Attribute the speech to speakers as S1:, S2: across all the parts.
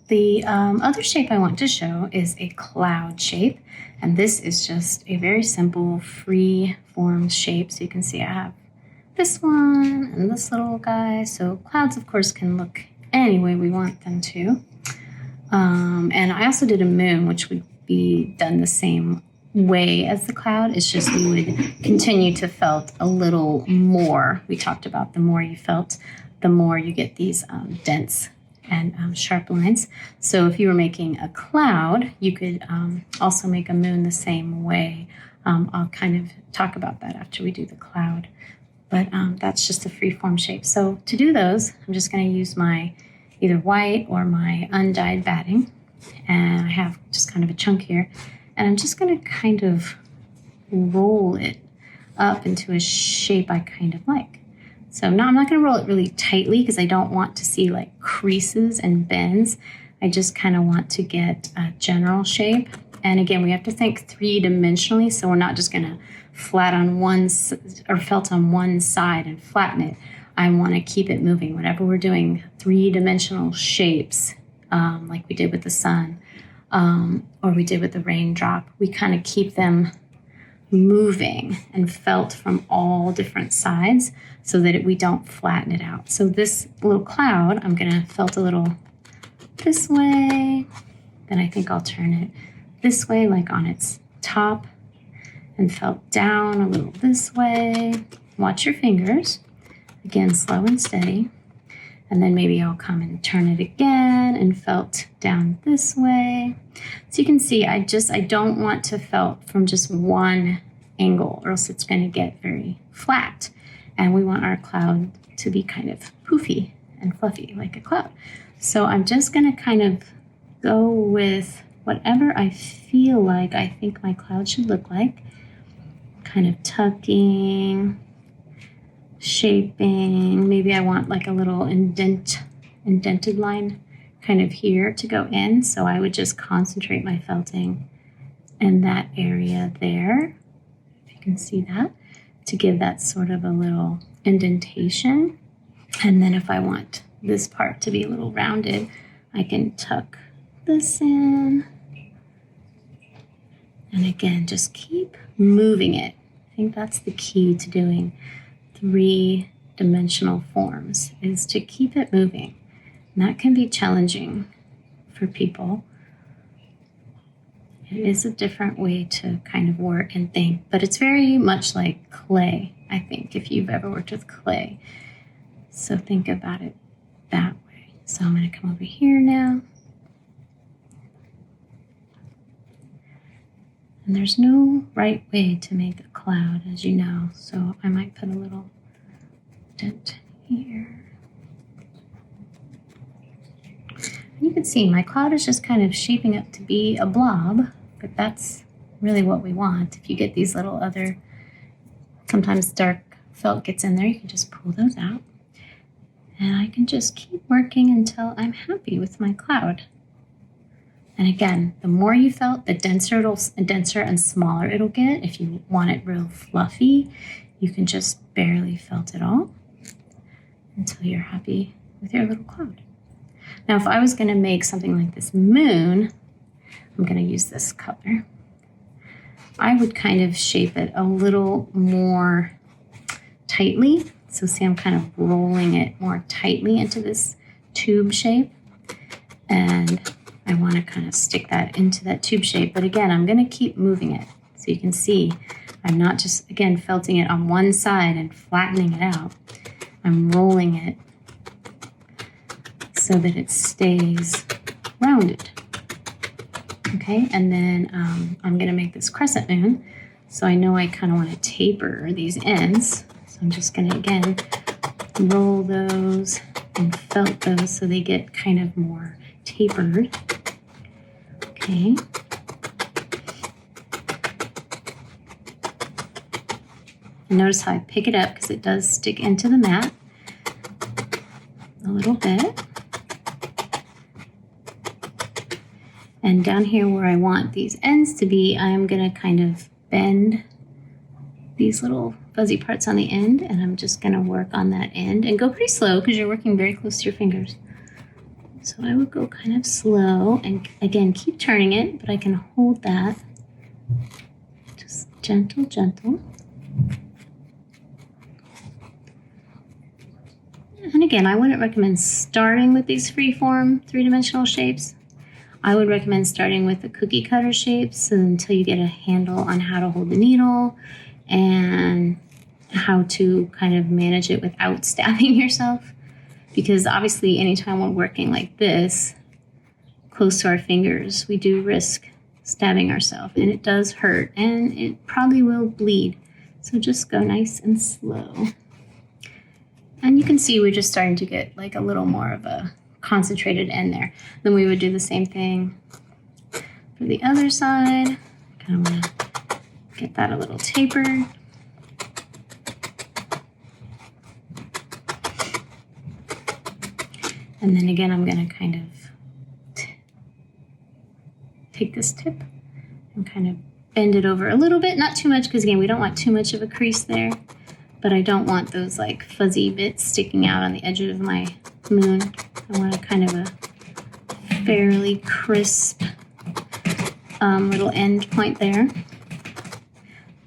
S1: The other shape I want to show is a cloud shape, and this is just a very simple free form shape. So you can see I have this one and this little guy. So clouds, of course, can look any way we want them to. And I also did a moon, which would be done the same way as the cloud. It's just you would continue to felt a little more. We talked about the more you felt, the more you get these dense and sharp lines. So if you were making a cloud, you could also make a moon the same way. I'll kind of talk about that after we do the cloud. But that's just a free form shape. So to do those, I'm just going to use my either white or my undyed batting. And I have just kind of a chunk here. And I'm just going to kind of roll it up into a shape I kind of like. So now I'm not going to roll it really tightly because I don't want to see like creases and bends. I just kind of want to get a general shape. And again, we have to think three-dimensionally. So we're not just going to flat on one or felt on one side and flatten it. I want to keep it moving. Whenever we're doing three-dimensional shapes, like we did with the sun, or we did with the raindrop, we kind of keep them moving and felt from all different sides so that we don't flatten it out. So this little cloud, I'm going to felt a little this way. Then I think I'll turn it this way, like on its top, and felt down a little this way. Watch your fingers. Again, slow and steady. And then maybe I'll come and turn it again and felt down this way. So you can see I don't want to felt from just one angle or else it's going to get very flat. And we want our cloud to be kind of poofy and fluffy like a cloud. So I'm just going to kind of go with whatever I feel like I think my cloud should look like. Kind of tucking, shaping. Maybe I want like a little indented line kind of here to go in. So I would just concentrate my felting in that area there. If you can see that, to give that sort of a little indentation. And then if I want this part to be a little rounded, I can tuck this in. And again, just keep moving it. I think that's the key to doing three-dimensional forms, is to keep it moving. And that can be challenging for people. It is a different way to kind of work and think, but it's very much like clay, I think, if you've ever worked with clay. So think about it that way. So I'm going to come over here now. And there's no right way to make a cloud, as you know, so I might put a little dent here. And you can see my cloud is just kind of shaping up to be a blob, but that's really what we want. If you get these little other, sometimes dark felt gets in there, you can just pull those out. And I can just keep working until I'm happy with my cloud. And again, the more you felt, the denser and smaller it'll get. If you want it real fluffy, you can just barely felt it all until you're happy with your little cloud. Now, if I was going to make something like this moon, I'm going to use this color. I would kind of shape it a little more tightly. So see, I'm kind of rolling it more tightly into this tube shape. And I want to kind of stick that into that tube shape. But again, I'm going to keep moving it. So you can see I'm not just, again, felting it on one side and flattening it out. I'm rolling it so that it stays rounded. Okay, and then I'm going to make this crescent moon. So I know I kind of want to taper these ends. So I'm just going to, again, roll those and felt those so they get kind of more tapered. Okay. And notice how I pick it up because it does stick into the mat a little bit. And down here where I want these ends to be, I'm going to kind of bend these little fuzzy parts on the end, and I'm just going to work on that end and go pretty slow because you're working very close to your fingers. So I would go kind of slow and again keep turning it, but I can hold that. Just gentle, gentle. And again, I wouldn't recommend starting with these freeform three-dimensional shapes. I would recommend starting with the cookie cutter shapes until you get a handle on how to hold the needle and how to kind of manage it without stabbing yourself. Because obviously anytime we're working like this, close to our fingers, we do risk stabbing ourselves, and it does hurt, and it probably will bleed. So just go nice and slow. And you can see we're just starting to get like a little more of a concentrated end there. Then we would do the same thing for the other side. Kind of want to get that a little tapered. And then again, I'm going to kind of take this tip and kind of bend it over a little bit, not too much, because again, we don't want too much of a crease there, but I don't want those like fuzzy bits sticking out on the edge of my moon. I want a kind of a fairly crisp little end point there.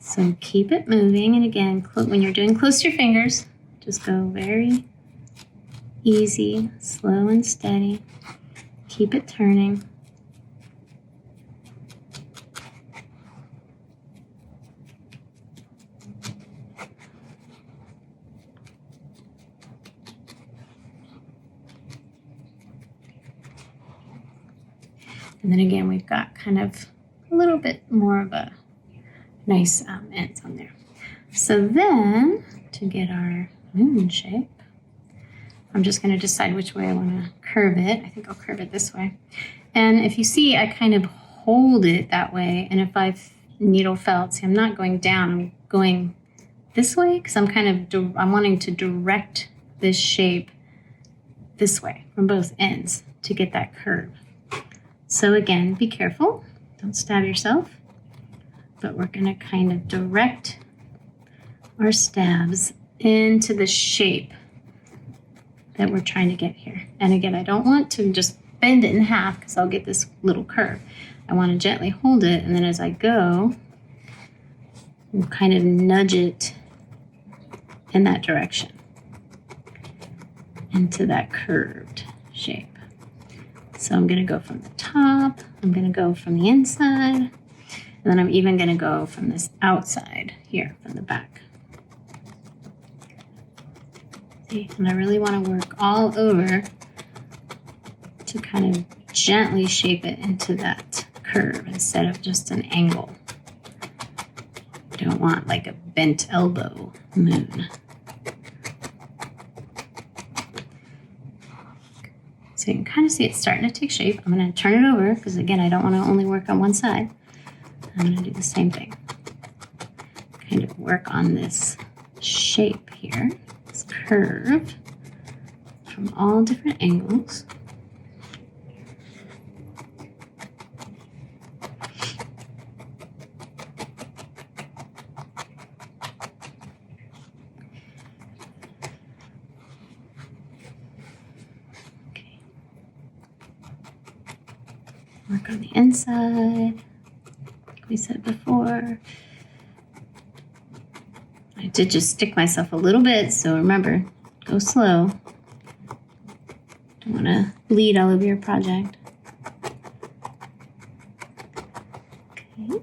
S1: So keep it moving, and again, when you're doing close to your fingers, just go very easy, slow and steady. Keep it turning. And then again, we've got kind of a little bit more of a nice ends on there. So then, to get our moon shape, I'm just going to decide which way I want to curve it. I think I'll curve it this way. And if you see, I kind of hold it that way. And if I've needle felt, see, I'm not going down, I'm going this way because I'm kind of, I'm wanting to direct this shape this way from both ends to get that curve. So again, be careful, don't stab yourself, but we're going to kind of direct our stabs into the shape that we're trying to get here. And again, I don't want to just bend it in half because I'll get this little curve. I want to gently hold it, and then as I go, we'll kind of nudge it in that direction into that curved shape. So I'm going to go from the top, I'm going to go from the inside, and then I'm even going to go from this outside here, from the back. See, and I really want to work all over to kind of gently shape it into that curve instead of just an angle. I don't want like a bent elbow moon. So you can kind of see it starting to take shape. I'm going to turn it over because, again, I don't want to only work on one side. I'm going to do the same thing. Kind of work on this shape here, this curve, from all different angles. Work on the inside, like we said before. I did just stick myself a little bit, so remember, go slow. Don't want to bleed all over your project. Okay.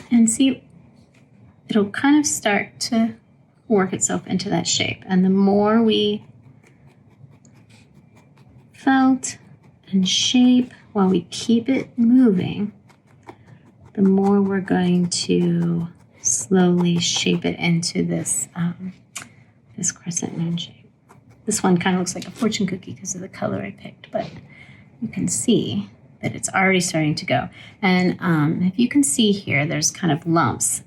S1: And see, it'll kind of start to work itself into that shape. And the more we felt and shape while we keep it moving, the more we're going to slowly shape it into this this crescent moon shape. This one kind of looks like a fortune cookie because of the color I picked, but you can see that it's already starting to go. And if you can see here, there's kind of lumps.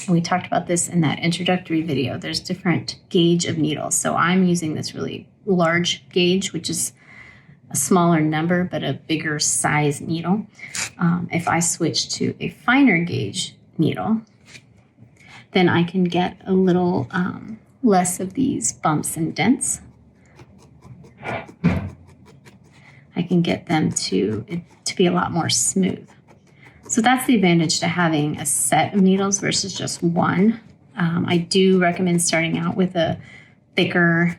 S1: We talked about this in that introductory video. There's different gauge of needles. So I'm using this really large gauge, which is a smaller number, but a bigger size needle. If I switch to a finer gauge needle, then I can get a little less of these bumps and dents. I can get them to be a lot more smooth. So that's the advantage to having a set of needles versus just one. I do recommend starting out with a thicker,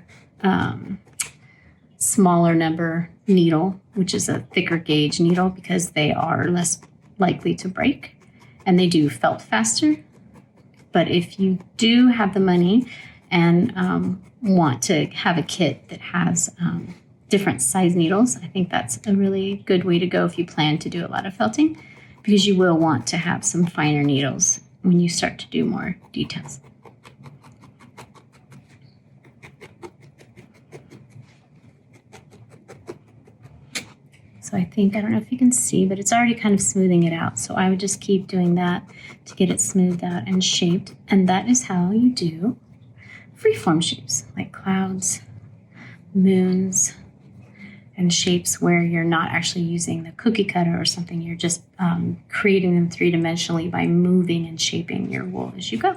S1: smaller number needle, which is a thicker gauge needle, because they are less likely to break and they do felt faster. But if you do have the money and want to have a kit that has different size needles, I think that's a really good way to go if you plan to do a lot of felting, because you will want to have some finer needles when you start to do more details. So I don't know if you can see, but it's already kind of smoothing it out. So I would just keep doing that to get it smoothed out and shaped. And that is how you do freeform shapes like clouds, moons, and shapes where you're not actually using the cookie cutter or something. You're just creating them three-dimensionally by moving and shaping your wool as you go.